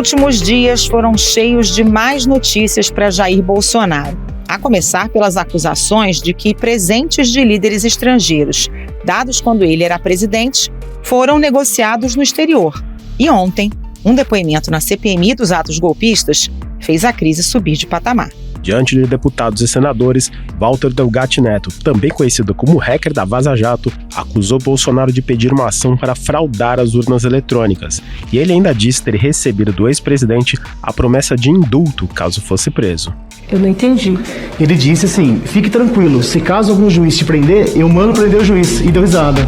últimos dias foram cheios de mais notícias para Jair Bolsonaro, a começar pelas acusações de que presentes de líderes estrangeiros, dados quando ele era presidente, foram negociados no exterior. E ontem, um depoimento na CPMI dos atos golpistas fez a crise subir de patamar. Diante de deputados e senadores, Walter Delgatti Neto, também conhecido como hacker da Vaza Jato, acusou Bolsonaro de pedir uma ação para fraudar as urnas eletrônicas. E ele ainda disse ter recebido do ex-presidente a promessa de indulto caso fosse preso. Eu não entendi. Ele disse assim: fique tranquilo, se caso algum juiz te prender, eu mando prender o juiz. E deu risada.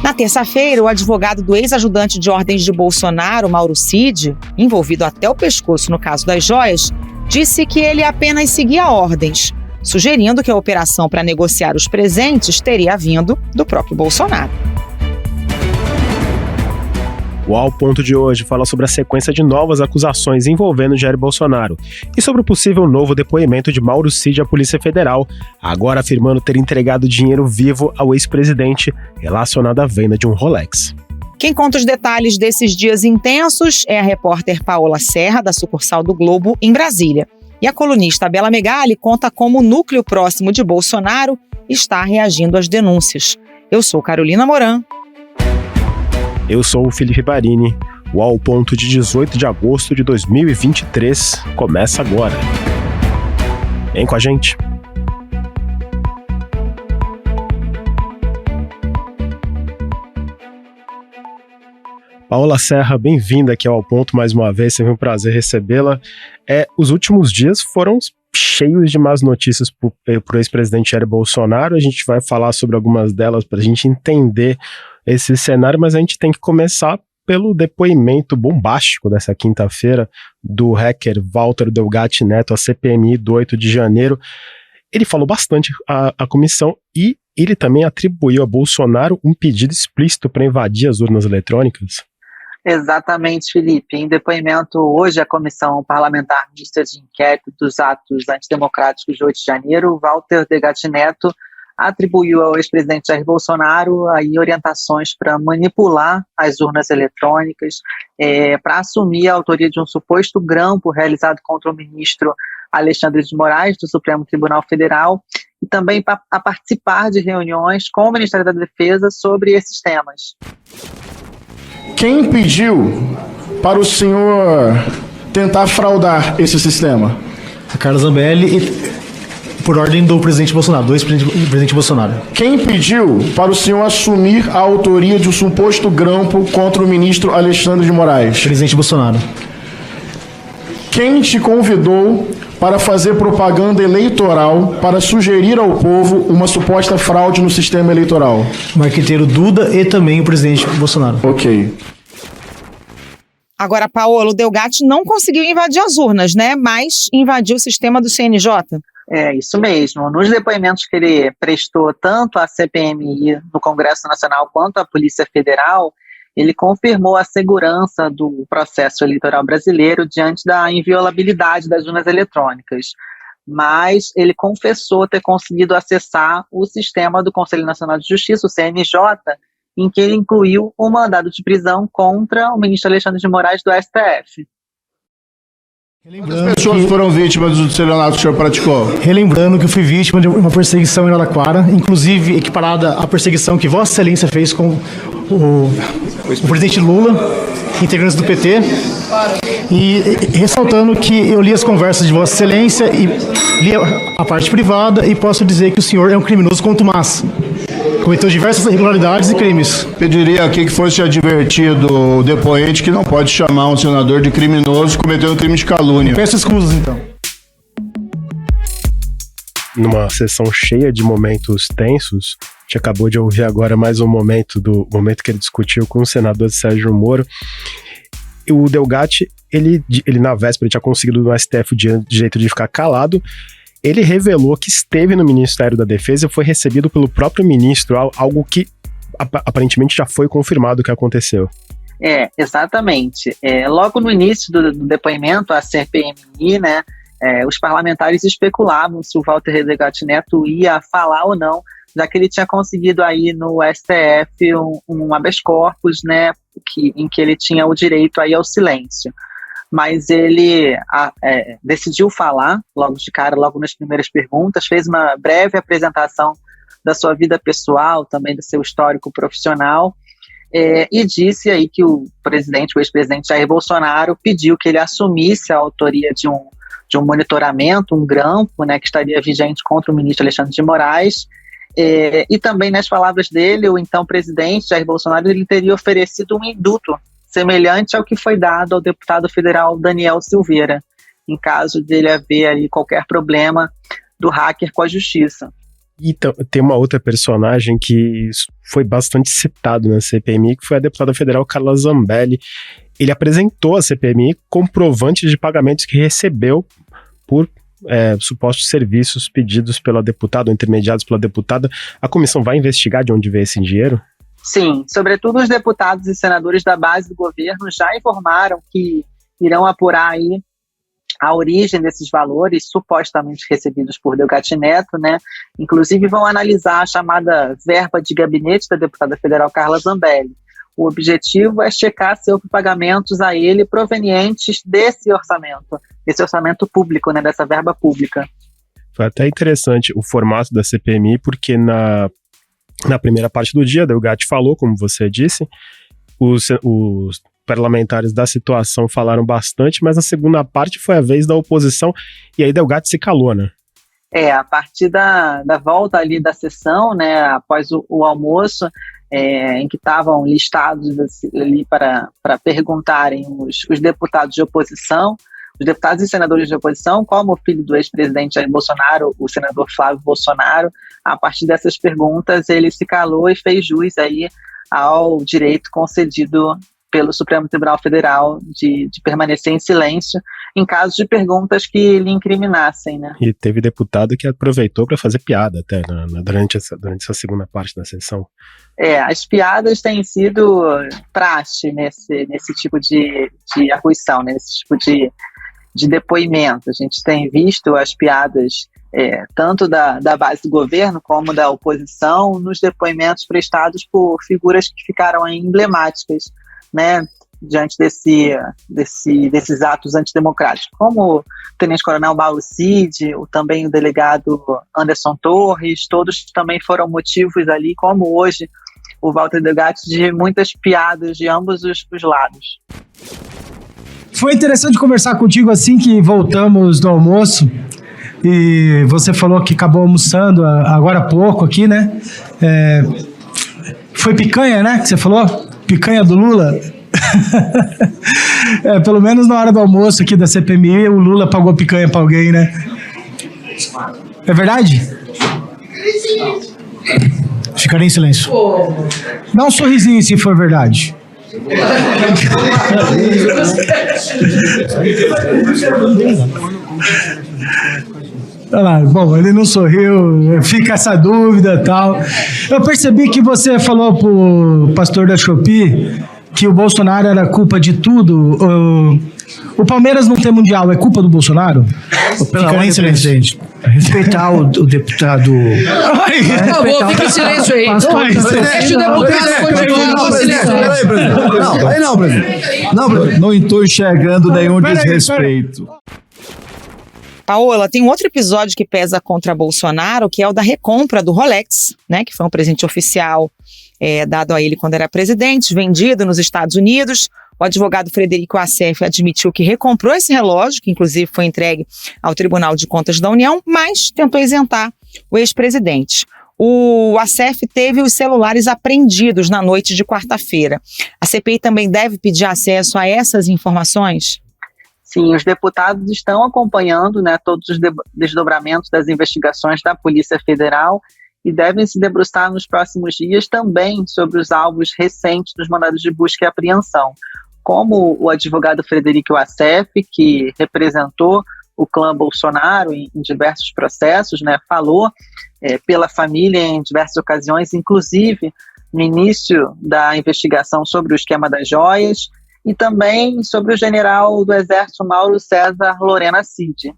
Na terça-feira, o advogado do ex-ajudante de ordens de Bolsonaro, Mauro Cid, envolvido até o pescoço no caso das joias, disse que ele apenas seguia ordens, sugerindo que a operação para negociar os presentes teria vindo do próprio Bolsonaro. O Ao Ponto de hoje fala sobre a sequência de novas acusações envolvendo Jair Bolsonaro e sobre o possível novo depoimento de Mauro Cid à Polícia Federal, agora afirmando ter entregado dinheiro vivo ao ex-presidente relacionado à venda de um Rolex. Quem conta os detalhes desses dias intensos é a repórter Paola Serra, da sucursal do Globo, em Brasília. E a colunista Bela Megali conta como o núcleo próximo de Bolsonaro está reagindo às denúncias. Eu sou Carolina Moran. Eu sou o Felipe Barini. O Ao Ponto de 18 de agosto de 2023 começa agora. Vem com a gente. Paola Serra, bem-vinda aqui ao Ao Ponto mais uma vez, sempre um prazer recebê-la. Os últimos dias foram cheios de más notícias para o ex-presidente Jair Bolsonaro. A gente vai falar sobre algumas delas para a gente entender esse cenário, mas a gente tem que começar pelo depoimento bombástico dessa quinta-feira do hacker Walter Delgatti Neto à CPMI do 8 de janeiro. Ele falou bastante à comissão e ele também atribuiu a Bolsonaro um pedido explícito para invadir as urnas eletrônicas. Exatamente, Felipe. Em depoimento hoje à Comissão Parlamentar Mista de Inquérito dos Atos Antidemocráticos de 8 de janeiro, Walter Delgatti Neto atribuiu ao ex-presidente Jair Bolsonaro orientações para manipular as urnas eletrônicas, para assumir a autoria de um suposto grampo realizado contra o ministro Alexandre de Moraes, do Supremo Tribunal Federal, e também a participar de reuniões com o Ministério da Defesa sobre esses temas. Quem pediu para o senhor tentar fraudar esse sistema? A Carla Zambelli, por ordem do presidente Bolsonaro, do ex-presidente Bolsonaro. Quem pediu para o senhor assumir a autoria de um suposto grampo contra o ministro Alexandre de Moraes? Presidente Bolsonaro. Quem te convidou para fazer propaganda eleitoral para sugerir ao povo uma suposta fraude no sistema eleitoral? O marqueteiro Duda e também o presidente Bolsonaro. Ok. Agora, Paola, o Delgatti não conseguiu invadir as urnas, né? Mas invadiu o sistema do CNJ. É isso mesmo. Nos depoimentos que ele prestou tanto à CPMI no Congresso Nacional quanto à Polícia Federal, ele confirmou a segurança do processo eleitoral brasileiro diante da inviolabilidade das urnas eletrônicas. Mas ele confessou ter conseguido acessar o sistema do Conselho Nacional de Justiça, o CNJ, em que ele incluiu um mandado de prisão contra o ministro Alexandre de Moraes do STF. Quantas pessoas foram vítimas do estelionato que o senhor praticou? Relembrando que eu fui vítima de uma perseguição em Araraquara, inclusive equiparada à perseguição que Vossa Excelência fez com o presidente Lula, integrantes do PT, e ressaltando que eu li as conversas de Vossa Excelência e li a parte privada e posso dizer que o senhor é um criminoso contumaz. Cometeu diversas irregularidades e crimes. Pediria aqui que fosse advertido o depoente que não pode chamar um senador de criminoso cometendo crime de calúnia. Peço escusas, então. Numa sessão cheia de momentos tensos, a gente acabou de ouvir agora mais um momento que ele discutiu com o senador Sérgio Moro. E o Delgatti, ele na véspera tinha conseguido no STF o direito de ficar calado. Ele revelou que esteve no Ministério da Defesa e foi recebido pelo próprio ministro, algo que aparentemente já foi confirmado que aconteceu. Exatamente. Logo no início do depoimento, a CPMI, os parlamentares especulavam se o Walter Degatti Neto ia falar ou não, já que ele tinha conseguido aí no STF um habeas corpus, né, em que ele tinha o direito aí ao silêncio. Mas ele decidiu falar logo de cara, logo nas primeiras perguntas, fez uma breve apresentação da sua vida pessoal, também do seu histórico profissional, e disse aí que o ex-presidente Jair Bolsonaro pediu que ele assumisse a autoria de um monitoramento, um grampo, né, que estaria vigente contra o ministro Alexandre de Moraes, e também nas palavras dele, o então presidente Jair Bolsonaro, ele teria oferecido um induto semelhante ao que foi dado ao deputado federal Daniel Silveira, em caso dele haver ali qualquer problema do hacker com a justiça. E tem uma outra personagem que foi bastante citado na CPMI, que foi a deputada federal Carla Zambelli. Ele apresentou à CPMI comprovantes de pagamentos que recebeu por supostos serviços pedidos pela deputada, ou intermediados pela deputada. A comissão vai investigar de onde veio esse dinheiro? Sim, sobretudo os deputados e senadores da base do governo já informaram que irão apurar aí a origem desses valores supostamente recebidos por Degatti Neto, né? Inclusive vão analisar a chamada verba de gabinete da deputada federal Carla Zambelli. O objetivo é checar se houve pagamentos a ele provenientes desse orçamento público, né? Dessa verba pública. Foi até interessante o formato da CPMI, porque na primeira parte do dia, Degatti falou, como você disse, os parlamentares da situação falaram bastante, mas a segunda parte foi a vez da oposição, e aí Degatti se calou, né? A partir da volta ali da sessão, né, após o almoço, em que estavam listados ali para perguntarem os deputados de oposição, os deputados e senadores de oposição, como o filho do ex-presidente Jair Bolsonaro, o senador Flávio Bolsonaro, a partir dessas perguntas ele se calou e fez jus aí ao direito concedido pelo Supremo Tribunal Federal de permanecer em silêncio em caso de perguntas que lhe incriminassem, né? E teve deputado que aproveitou para fazer piada até durante essa segunda parte da sessão. As piadas têm sido praxe nesse tipo de arguição, nesse tipo de depoimento. A gente tem visto as piadas tanto da base do governo como da oposição nos depoimentos prestados por figuras que ficaram aí emblemáticas, né, diante desses atos antidemocráticos, como o tenente-coronel Mauro Cid, também o delegado Anderson Torres, todos também foram motivos ali, como hoje o Walter Degatti, de muitas piadas de ambos os lados. Foi interessante conversar contigo assim que voltamos do almoço, e você falou que acabou almoçando agora há pouco aqui, né? Foi picanha, né, que você falou? Picanha do Lula? Pelo menos na hora do almoço aqui da CPMI, o Lula pagou picanha pra alguém, né? É verdade? Ficarei em silêncio. Dá um sorrisinho se for verdade. Olha lá, bom, ele não sorriu, fica essa dúvida e tal. Eu percebi que você falou pro pastor da Shopee que o Bolsonaro era culpa de tudo. O Palmeiras não tem mundial, é culpa do Bolsonaro? Fica em silêncio, gente. Respeitar o deputado. Fica em silêncio aí. Deixa o deputado continuar. Presidente. Não estou enxergando nenhum desrespeito. Paola, tem um outro episódio que pesa contra Bolsonaro, que é o da recompra do Rolex, né, que foi um presente oficial dado a ele quando era presidente, vendido nos Estados Unidos. O advogado Frederico Assef admitiu que recomprou esse relógio, que inclusive foi entregue ao Tribunal de Contas da União, mas tentou isentar o ex-presidente. O Assef teve os celulares apreendidos na noite de quarta-feira. A CPI também deve pedir acesso a essas informações? Sim, os deputados estão acompanhando, né, todos os desdobramentos das investigações da Polícia Federal e devem se debruçar nos próximos dias também sobre os alvos recentes dos mandados de busca e apreensão. Como o advogado Frederico Assef, que representou o clã Bolsonaro em diversos processos, né, falou pela família em diversas ocasiões, inclusive no início da investigação sobre o esquema das joias, e também sobre o general do Exército Mauro César Lorena Cid.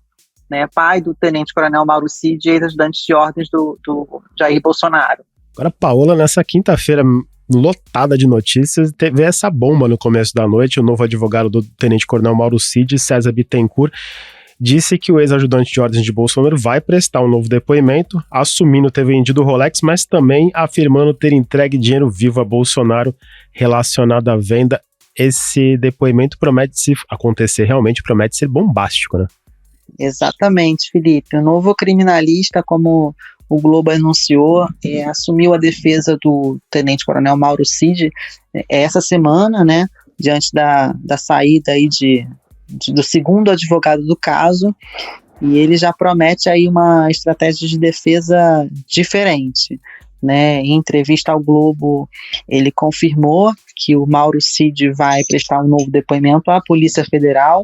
né, pai do tenente-coronel Mauro Cid, ex-ajudante de ordens do Jair Bolsonaro. Agora, Paola, nessa quinta-feira lotada de notícias, teve essa bomba no começo da noite. O novo advogado do tenente-coronel Mauro Cid, César Bittencourt, disse que o ex-ajudante de ordens de Bolsonaro vai prestar um novo depoimento, assumindo ter vendido o Rolex, mas também afirmando ter entregue dinheiro vivo a Bolsonaro relacionado à venda. Esse depoimento promete se acontecer realmente, promete ser bombástico, né? Exatamente, Felipe. O novo criminalista, como o Globo anunciou, assumiu a defesa do tenente-coronel Mauro Cid essa semana, né, diante da saída aí do segundo advogado do caso, e ele já promete aí uma estratégia de defesa diferente, né? Em entrevista ao Globo, ele confirmou que o Mauro Cid vai prestar um novo depoimento à Polícia Federal,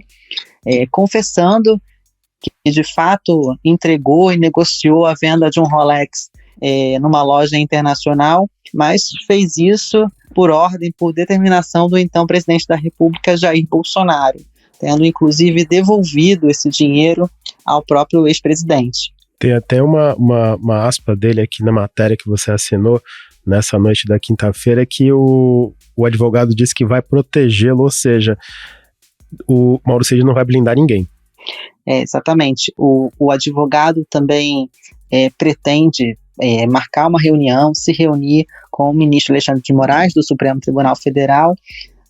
confessando que de fato entregou e negociou a venda de um Rolex numa loja internacional, mas fez isso por ordem, por determinação do então presidente da República, Jair Bolsonaro, tendo inclusive devolvido esse dinheiro ao próprio ex-presidente. Tem até uma aspa dele aqui na matéria que você assinou nessa noite da quinta-feira, que o advogado disse que vai protegê-lo, ou seja, o Mauro Cid não vai blindar ninguém. Exatamente. O advogado também pretende marcar uma reunião, se reunir com o ministro Alexandre de Moraes, do Supremo Tribunal Federal,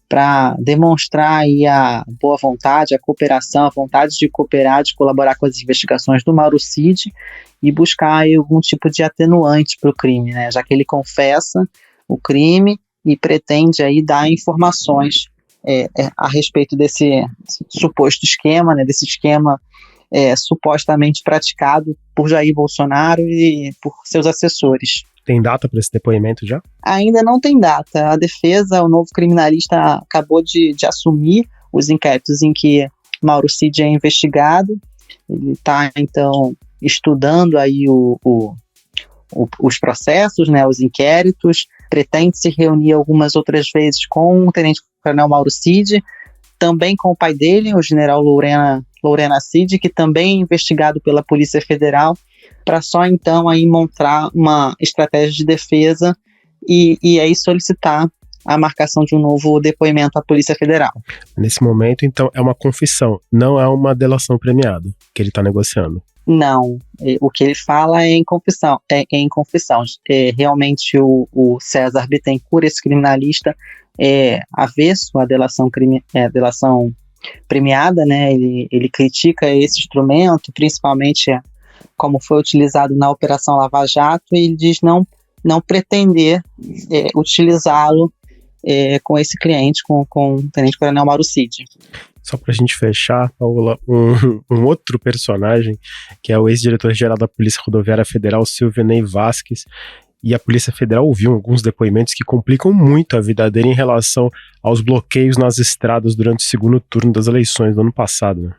para demonstrar aí a boa vontade, a cooperação, a vontade de cooperar, de colaborar com as investigações do Mauro Cid e buscar aí algum tipo de atenuante para o crime, né? Já que ele confessa o crime e pretende aí dar informações a respeito desse suposto esquema, né? Desse esquema supostamente praticado por Jair Bolsonaro e por seus assessores. Tem data para esse depoimento já? Ainda não tem data. A defesa, o novo criminalista, acabou de assumir os inquéritos em que Mauro Cid é investigado. Ele está, então, estudando aí os processos, né, os inquéritos, pretende se reunir algumas outras vezes com o tenente-coronel Mauro Cid, também com o pai dele, o general Lorena Cid, que também é investigado pela Polícia Federal, para só então aí montar uma estratégia de defesa e aí solicitar a marcação de um novo depoimento à Polícia Federal. Nesse momento, então, é uma confissão, não é uma delação premiada que ele está negociando. Não, o que ele fala é em confissão. Realmente o César Bittencourt, esse criminalista, é avesso à delação premiada, né? Ele critica esse instrumento, principalmente como foi utilizado na Operação Lava Jato, e ele diz não pretender utilizá-lo com esse cliente, com o tenente-coronel Mauro Cid. Só pra gente fechar, Paola, um outro personagem, que é o ex-diretor-geral da Polícia Rodoviária Federal, Silvinei Vasquez, e a Polícia Federal ouviu alguns depoimentos que complicam muito a vida dele em relação aos bloqueios nas estradas durante o segundo turno das eleições do ano passado, né?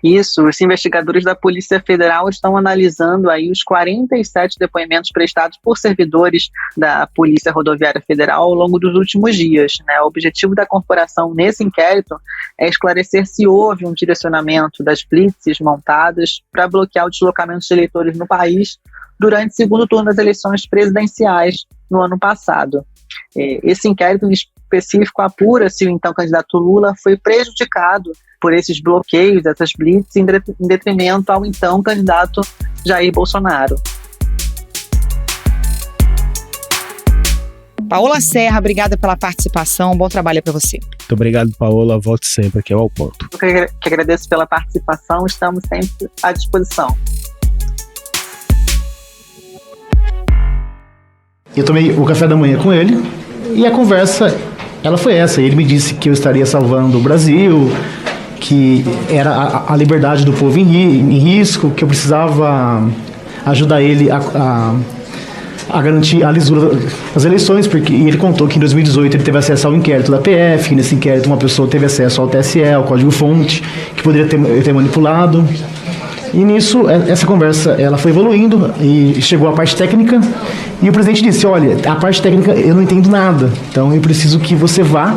Isso, os investigadores da Polícia Federal estão analisando aí os 47 depoimentos prestados por servidores da Polícia Rodoviária Federal ao longo dos últimos dias, né? O objetivo da corporação nesse inquérito é esclarecer se houve um direcionamento das blitzes montadas para bloquear o deslocamento de eleitores no país durante o segundo turno das eleições presidenciais no ano passado. Esse inquérito em específico apura se o então candidato Lula foi prejudicado por esses bloqueios, essas blitz, em detrimento ao então candidato Jair Bolsonaro. Paola Serra, obrigada pela participação, bom trabalho para você. Muito obrigado, Paola, volte sempre aqui ao Ponto. Eu que agradeço pela participação, estamos sempre à disposição. Eu tomei o café da manhã com ele e a conversa, ela foi essa. Ele me disse que eu estaria salvando o Brasil, que era a liberdade do povo em risco, que eu precisava ajudar ele a garantir a lisura das eleições, porque ele contou que em 2018 ele teve acesso ao inquérito da PF, e nesse inquérito uma pessoa teve acesso ao TSE, ao código-fonte, que poderia ter manipulado. E nisso, essa conversa ela foi evoluindo e chegou à parte técnica, e o presidente disse: olha, a parte técnica eu não entendo nada, então eu preciso que você vá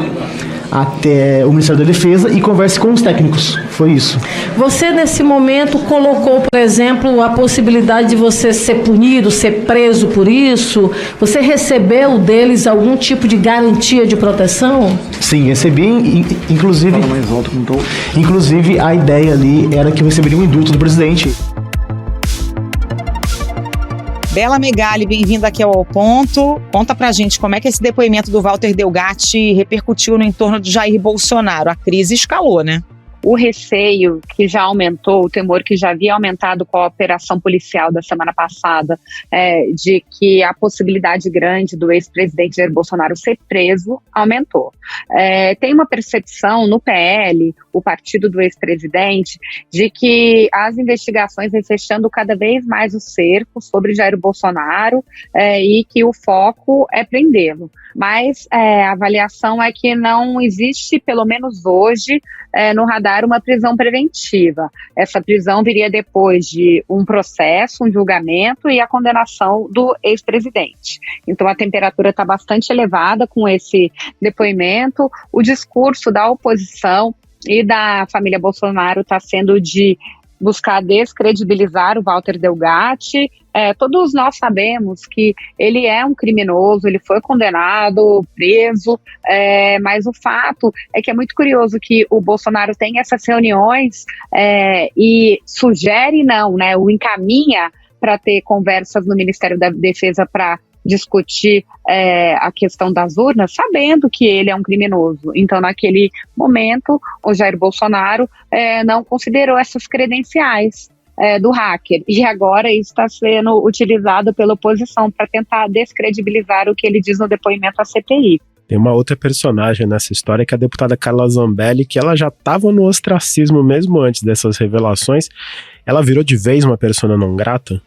até o Ministério da Defesa e converse com os técnicos. Foi isso. Você, nesse momento, colocou, por exemplo, a possibilidade de você ser punido, ser preso por isso? Você recebeu deles algum tipo de garantia de proteção? Sim, recebi, inclusive... Fala mais alto, não tô... Inclusive, a ideia ali era que eu receberia um indulto do presidente. Bela Megali, bem-vinda aqui ao Ponto. Conta pra gente como é que esse depoimento do Walter Delgatti repercutiu no entorno de Jair Bolsonaro. A crise escalou, né? O receio que já aumentou, o temor que já havia aumentado com a operação policial da semana passada, de que a possibilidade grande do ex-presidente Jair Bolsonaro ser preso, aumentou. Tem uma percepção no PL, o partido do ex-presidente, de que as investigações vêm fechando cada vez mais o cerco sobre Jair Bolsonaro e que o foco é prendê-lo. Mas a avaliação é que não existe, pelo menos hoje, no radar uma prisão preventiva. Essa prisão viria depois de um processo, um julgamento e a condenação do ex-presidente. Então a temperatura está bastante elevada com esse depoimento. O discurso da oposição e da família Bolsonaro está sendo de buscar descredibilizar o Walter Delgatti. Todos nós sabemos que ele é um criminoso, ele foi condenado, preso, mas o fato é que é muito curioso que o Bolsonaro tem essas reuniões e sugere não, né, o encaminha para ter conversas no Ministério da Defesa para discutir a questão das urnas, sabendo que ele é um criminoso. Então, naquele momento, o Jair Bolsonaro não considerou essas credenciais do hacker. E agora isso está sendo utilizado pela oposição para tentar descredibilizar o que ele diz no depoimento à CPI. Tem uma outra personagem nessa história, que é a deputada Carla Zambelli, que ela já estava no ostracismo mesmo antes dessas revelações. Ela virou de vez uma persona não grata?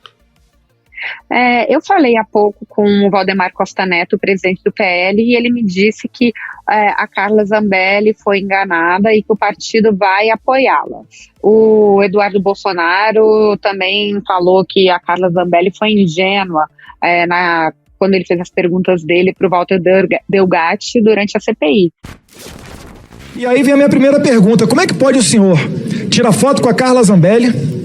Eu falei há pouco com o Valdemar Costa Neto, presidente do PL, e ele me disse que a Carla Zambelli foi enganada e que o partido vai apoiá-la. O Eduardo Bolsonaro também falou que a Carla Zambelli foi ingênua quando ele fez as perguntas dele para o Walter Delgatti durante a CPI. E aí vem a minha primeira pergunta: como é que pode o senhor tirar foto com a Carla Zambelli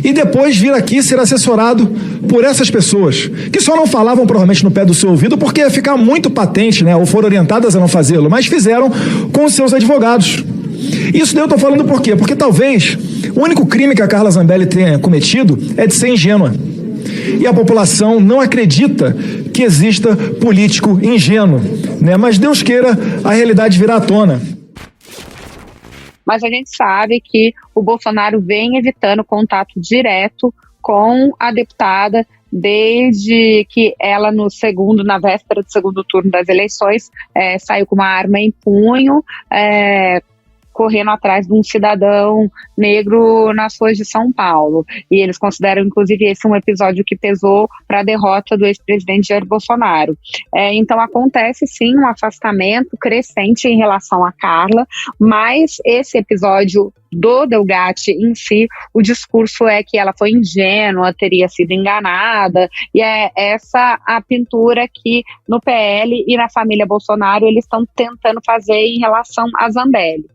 e depois vir aqui ser assessorado por essas pessoas, que só não falavam provavelmente no pé do seu ouvido porque ia ficar muito patente, né, ou foram orientadas a não fazê-lo, mas fizeram com os seus advogados. Isso daí eu estou falando por quê? Porque talvez o único crime que a Carla Zambelli tenha cometido é de ser ingênua. E a população não acredita que exista político ingênuo, né? Mas Deus queira a realidade virar à tona. Mas a gente sabe que o Bolsonaro vem evitando contato direto com a deputada desde que ela na véspera do segundo turno das eleições, saiu com uma arma em punho, correndo atrás de um cidadão negro nas ruas de São Paulo. E eles consideram, inclusive, esse um episódio que pesou para a derrota do ex-presidente Jair Bolsonaro. Então, acontece, sim, um afastamento crescente em relação a Carla, mas esse episódio do Delgatti em si, o discurso é que ela foi ingênua, teria sido enganada, e é essa a pintura que no PL e na família Bolsonaro eles estão tentando fazer em relação a Zambelli.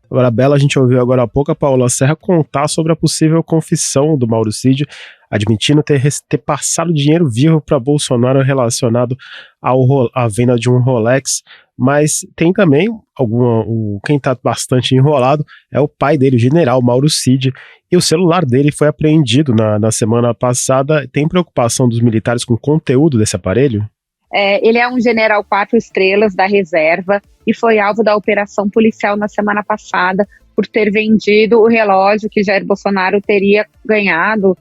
Agora, Bela, a gente ouviu agora há pouco a Paola Serra contar sobre a possível confissão do Mauro Cid, admitindo ter passado dinheiro vivo para Bolsonaro relacionado à venda de um Rolex, mas tem também quem está bastante enrolado é o pai dele, o general Mauro Cid, e o celular dele foi apreendido na semana passada. Tem preocupação dos militares com o conteúdo desse aparelho? Ele é um general 4 estrelas da reserva e foi alvo da operação policial na semana passada por ter vendido o relógio que Jair Bolsonaro teria ganhado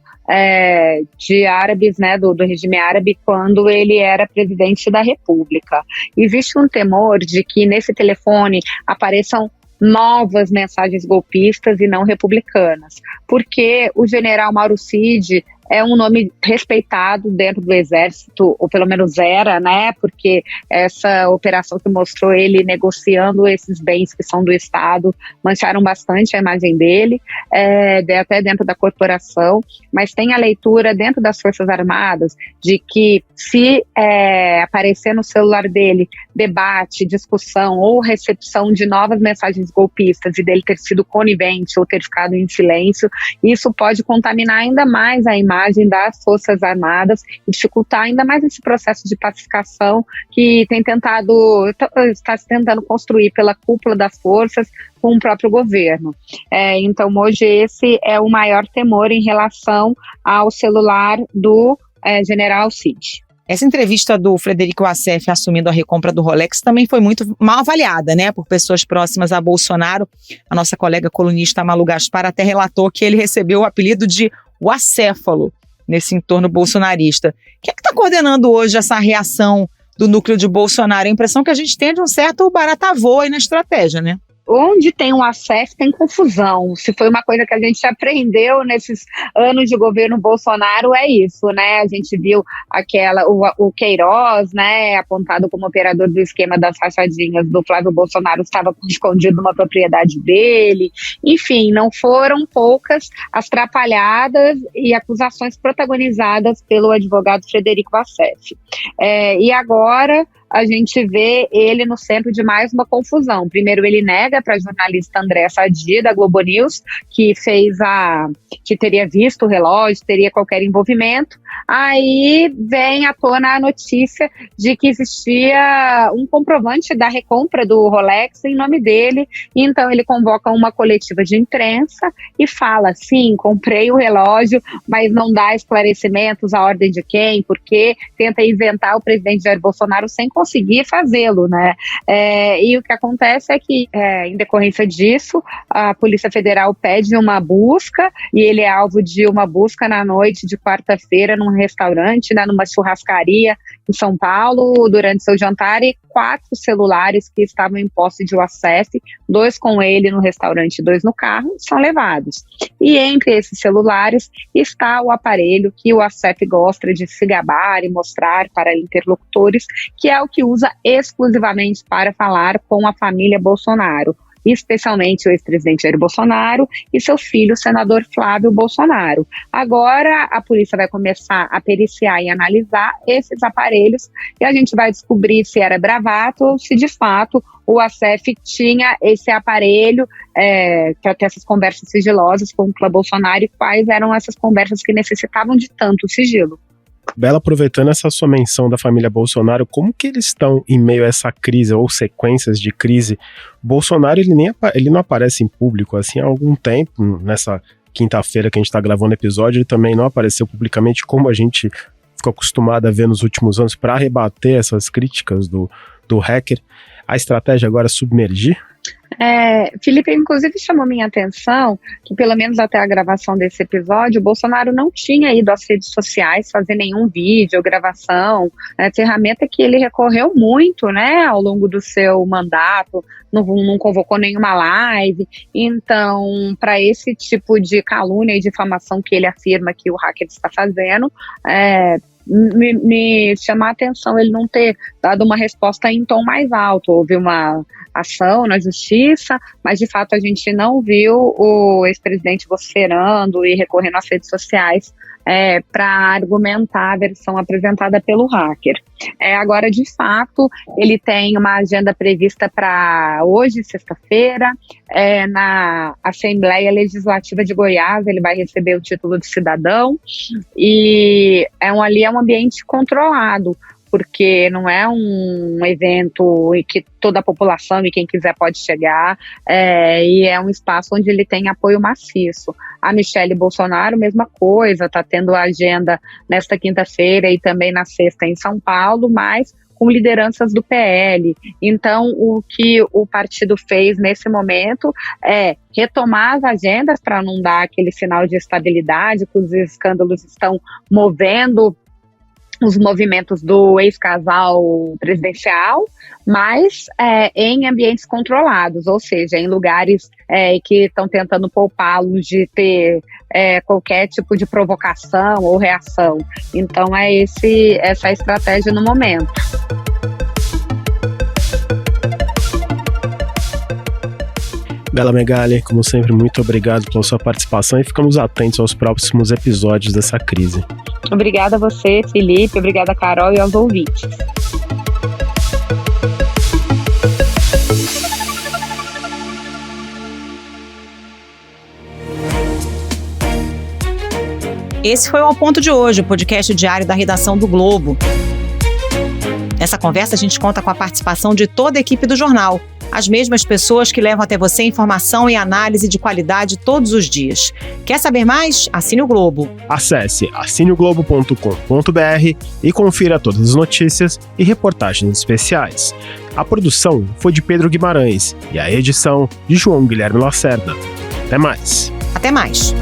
de árabes, né, do regime árabe, quando ele era presidente da República. Existe um temor de que nesse telefone apareçam novas mensagens golpistas e não republicanas, porque o general Mauro Cid é um nome respeitado dentro do Exército, ou pelo menos era, né? Porque essa operação que mostrou ele negociando esses bens que são do Estado mancharam bastante a imagem dele, até dentro da corporação, mas tem a leitura dentro das Forças Armadas de que se aparecer no celular dele debate, discussão ou recepção de novas mensagens golpistas e dele ter sido conivente ou ter ficado em silêncio, isso pode contaminar ainda mais a imagem das Forças Armadas e dificultar ainda mais esse processo de pacificação que está se tentando construir pela cúpula das forças com o próprio governo. Então, hoje esse é o maior temor em relação ao celular do general Cid. Essa entrevista do Frederico Wassef assumindo a recompra do Rolex também foi muito mal avaliada, né, por pessoas próximas a Bolsonaro. A nossa colega colunista Malu Gaspar até relatou que ele recebeu o apelido de o acéfalo nesse entorno bolsonarista. Quem é que está coordenando hoje essa reação do núcleo de Bolsonaro? A impressão que a gente tem de um certo barata-voa aí na estratégia, né? Onde tem um acesso, tem confusão. Se foi uma coisa que a gente aprendeu nesses anos de governo Bolsonaro, é isso, né? A gente viu o Queiroz, né, apontado como operador do esquema das rachadinhas do Flávio Bolsonaro, estava escondido numa propriedade dele. Enfim, não foram poucas as trapalhadas e acusações protagonizadas pelo advogado Frederico Wassef. E agora a gente vê ele no centro de mais uma confusão. Primeiro, ele nega para a jornalista Andréa Sadi, da Globo News, que teria visto o relógio, teria qualquer envolvimento. Aí vem à tona a notícia de que existia um comprovante da recompra do Rolex em nome dele. Então ele convoca uma coletiva de imprensa e fala, sim, comprei o relógio, mas não dá esclarecimentos, a ordem de quem, por quê, tenta isentar o presidente Jair Bolsonaro sem conseguir fazê-lo, né? E o que acontece é que, em decorrência disso, a Polícia Federal pede uma busca e ele é alvo de uma busca na noite de quarta-feira num restaurante, numa churrascaria em São Paulo, durante seu jantar, e 4 celulares que estavam em posse de Wassef, 2 com ele no restaurante, 2 no carro, são levados. E entre esses celulares está o aparelho que o Wassef gosta de se gabar e mostrar para interlocutores, que é o que usa exclusivamente para falar com a família Bolsonaro, especialmente o ex-presidente Jair Bolsonaro e seu filho, o senador Flávio Bolsonaro. Agora a polícia vai começar a periciar e analisar esses aparelhos e a gente vai descobrir se era bravato ou se de fato o Wassef tinha esse aparelho para ter essas conversas sigilosas com o Flávio Bolsonaro e quais eram essas conversas que necessitavam de tanto sigilo. Bela, aproveitando essa sua menção da família Bolsonaro, como que eles estão em meio a essa crise ou sequências de crise? Bolsonaro, ele não aparece em público assim há algum tempo. Nessa quinta-feira que a gente está gravando o episódio, ele também não apareceu publicamente como a gente ficou acostumado a ver nos últimos anos para rebater essas críticas do hacker. A estratégia agora é submergir? Felipe, inclusive chamou minha atenção que pelo menos até a gravação desse episódio, o Bolsonaro não tinha ido às redes sociais fazer nenhum vídeo ou gravação, ferramenta que ele recorreu muito, né, ao longo do seu mandato, não convocou nenhuma live. Então, para esse tipo de calúnia e difamação que ele afirma que o hacker está fazendo, me chama a atenção ele não ter dado uma resposta em tom mais alto. Houve uma ação na justiça, mas de fato a gente não viu o ex-presidente vociferando e recorrendo às redes sociais para argumentar a versão apresentada pelo hacker. Agora, de fato, ele tem uma agenda prevista para hoje, sexta-feira, na Assembleia Legislativa de Goiás. Ele vai receber o título de cidadão e ali é um ambiente controlado, porque não é um evento em que toda a população e quem quiser pode chegar, e é um espaço onde ele tem apoio maciço. A Michelle Bolsonaro, mesma coisa, está tendo a agenda nesta quinta-feira e também na sexta em São Paulo, mas com lideranças do PL. Então, o que o partido fez nesse momento é retomar as agendas para não dar aquele sinal de estabilidade que os escândalos estão movendo os movimentos do ex-casal presidencial, mas em ambientes controlados, ou seja, em lugares que estão tentando poupá-los de ter qualquer tipo de provocação ou reação. Então essa é a estratégia no momento. Bela Megali, como sempre, muito obrigado pela sua participação e ficamos atentos aos próximos episódios dessa crise. Obrigada a você, Felipe, obrigada a Carol e aos ouvintes. Esse foi o Ao Ponto de hoje, o podcast diário da redação do Globo. Nessa conversa a gente conta com a participação de toda a equipe do jornal, as mesmas pessoas que levam até você informação e análise de qualidade todos os dias. Quer saber mais? Assine o Globo. Acesse assineoglobo.com.br e confira todas as notícias e reportagens especiais. A produção foi de Pedro Guimarães e a edição de João Guilherme Lacerda. Até mais. Até mais.